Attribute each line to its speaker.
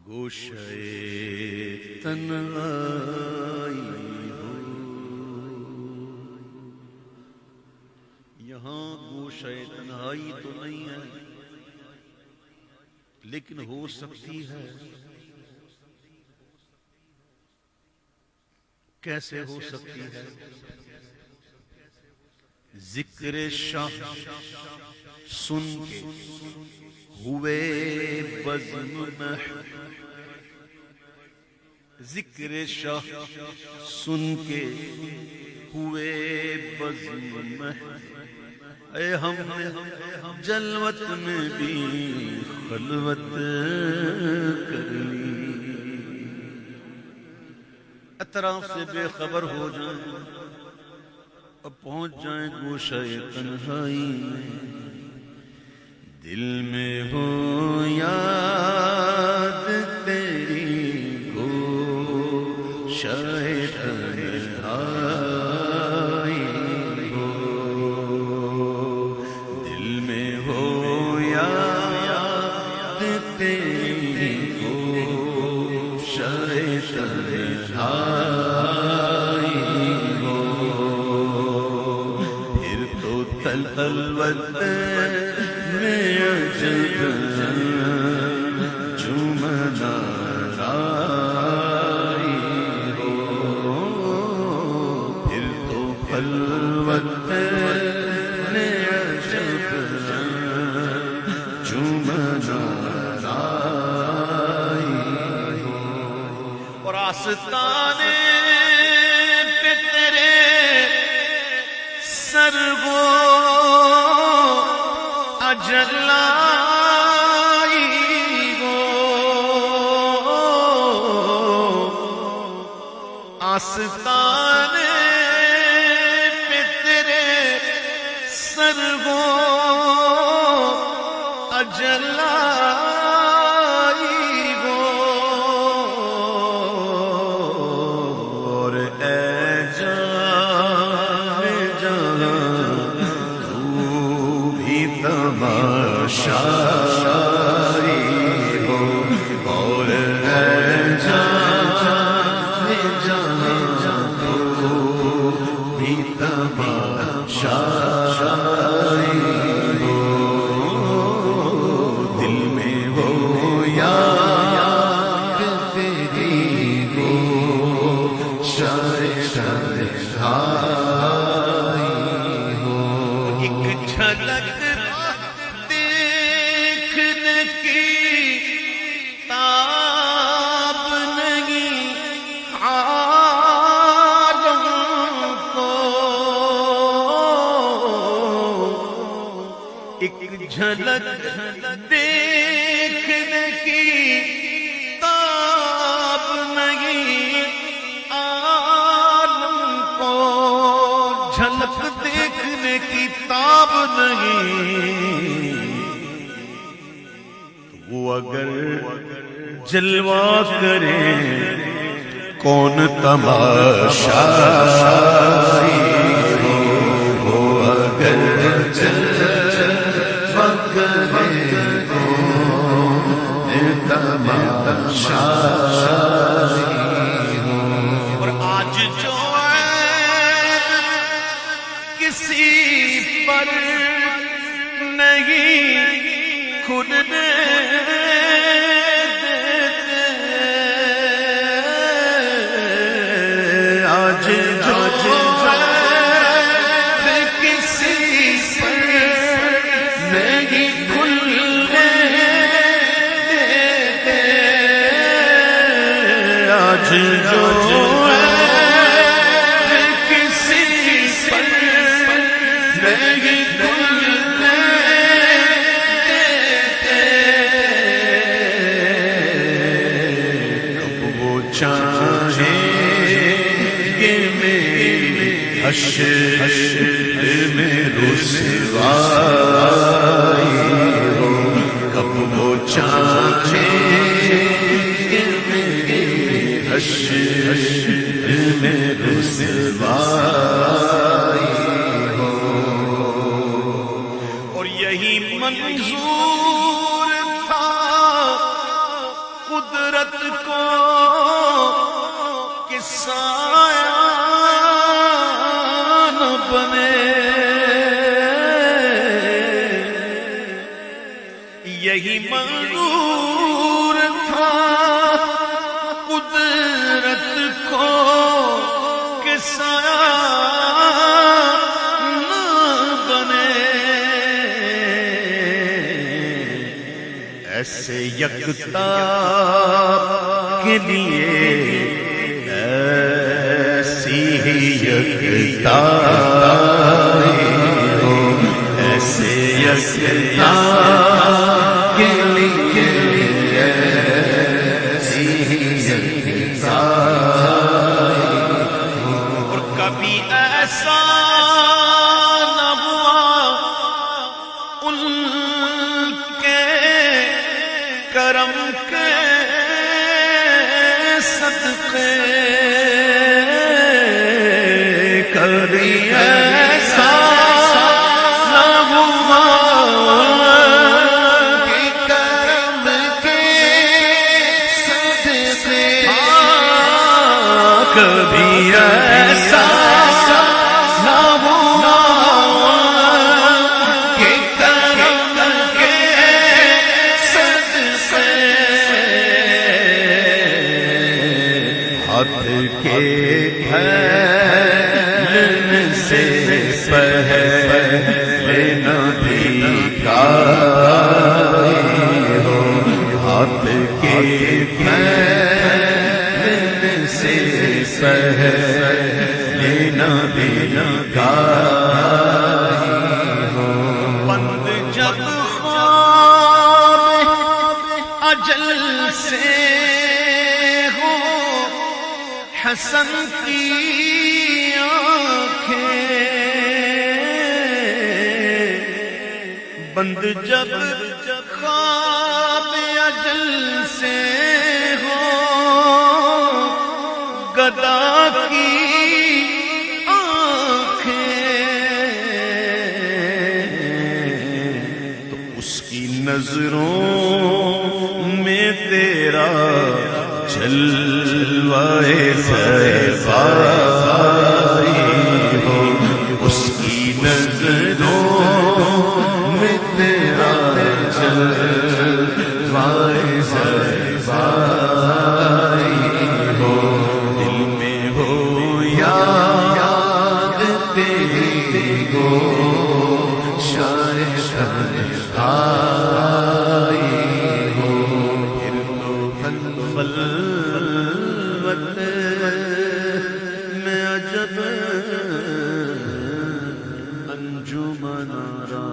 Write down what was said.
Speaker 1: گوشے تنہائی ہو، یہاں گوشے تنہائی تو نہیں ہے، لیکن ہو سکتی ہے۔ کیسے ہو سکتی ہے؟ ذکر شاہ سن کے ہوئے بزم میں، ذکر شاہ سن کے ہوئے بزم میں، اے ہم نے جلوت میں بھی خلوت کر لی، اطراف سے بے خبر ہو جائیں اور پہنچ جائیں گوشہ تنہائی میں، دل میں ہو یاد تیری گوشہ تنہائی ہو، دل میں ہو یاد تیری گوشہ تنہائی ہو، پھر تو خلوت میں عجب جمنا رائی ہو، پھر تو خلوت میں عجب جمنا رائی ہو، اور آستانے پہ تیرے سر وہ اجلائی ہو، آستانے پہ تیرے سر وہ اجلائی ہو، اور اے تماشائی ہو، اور اے جہاں تو بھی تماشائی ہو، دل میں ہو یاد تیری گوشہ تنہائی ہو، ایک جھلک جھلک دیکھنے کی تاب نہیں عالم کو، جھلک دیکھنے کی تاب نہیں، وہ اگر جلوہ کرے کون تماشائی ہو، وہ اگر اور آج جو کسی پر نہیں کھلنے دیتے، آج جو کسی پر نہیں کھلنے دیتے، آج جو کسی پر نہیں کھلنے دیتے، کب وہ چاہیں گے میرے حشر میں رسوائی ہو، کب وہ چاہیں گے میرے حشر میں رسوائی ہو، اور یہی منظور تھا قدرت سایہ نہ بنے، یہی منظور تھا قدرت کو کہ سایہ نہ بنے، ایسے یکتا کے لیے ایسی ہی یکتا ہو، ایسے یکتا کے لیے ایسی ہی یکتا ہو، اور کبھی ایسا نہ ہوا ان کے کرم کے صدقے، کبھی ایسا نہ ہوا کہ کرم کے صدقے، کبھی ایسا نہ ہوا کہ کرم کے صدقے، ہاتھ کے پھیلنے سے پہلے نہ بھیگائی ہو، ہاتھ کے پھیلنے سے پہلے نہ بھیگائی ہو، بند جب خواب اجل سے ہو حسن کی آنکھیں، بند جب خواب اجل سے ہو گدا کی آنکھیں، تو اس کی نظروں میں تیرا جلوہ زیبائی ہو، اس کی نظروں میں تیرا جلوہ زیبائی ہو، دل میں ہو یاد تیری گو شاید آئی ہو، پھر تو خلوت میں عجب انجمن آرا